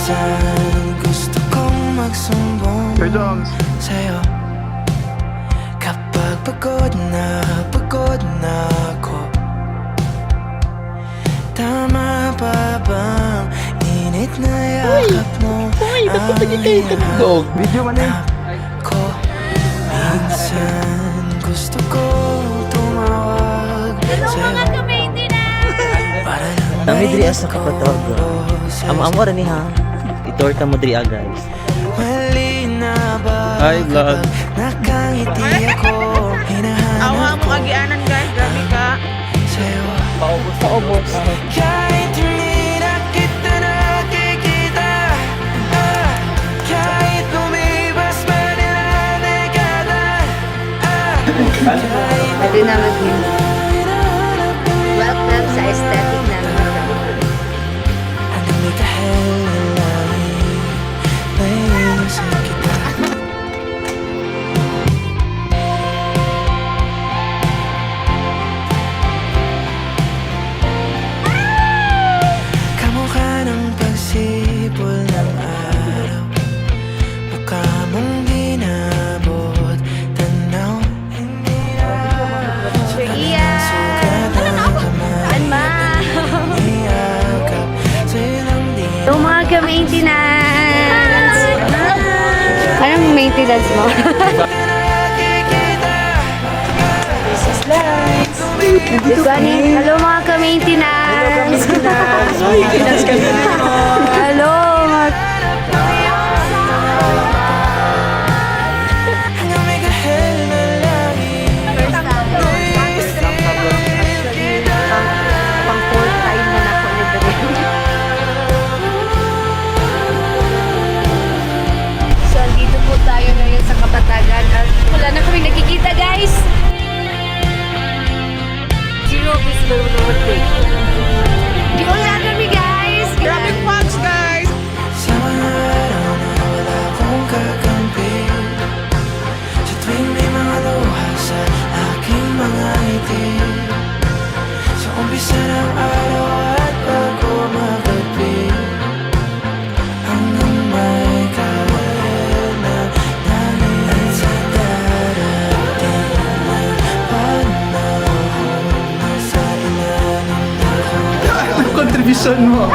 Minsan gusto kong magsumbong sa'yo kapag pagod na ako. Tama pa bang init na yakap mo ang Dog, video man eh. ko? Minsan gusto kong tumawag sa'yo para lang Kami diri sa kapatog. Amo rin ni ha. Itorta mo diri guys. mali na ba Hi, vlog. kapag nakangiti ako? Awa Hinahanap mo agianan guys, grabe ka. sa'yo Paubos. kahit hindi na kita nakikita, kahit lumipas pa nila dekada, Pwede na mag-in. Welcome sa aesthetic namin. hanggang may kahalahin, naiisip kita. Kamukha ng pagsipol ng araw, mukha mong di nabot tanaw. Hindi na Iya! Alma! niyakap sa'yo lang din. Yung mga ka-maintenance! Anong maintenance mo? Hello mga ka-maintenance! Hello mga... Hanggang may kahalahin, Pang full time na ako libre. So, dito po tayo ngayon sa Kapatagan at wala na kami nakikita guys! Zero visible overtake. Di ko na kami guys! Grabe fox guys. sa mga araw na wala akong kakampi, sa tuwing may mga luha sa aking mga ngiti, sa umpisa ng araw at bago magabi, hanggang may kahit na nangingit sa darating na panahon, nasa ilalim ako. Contribution mo.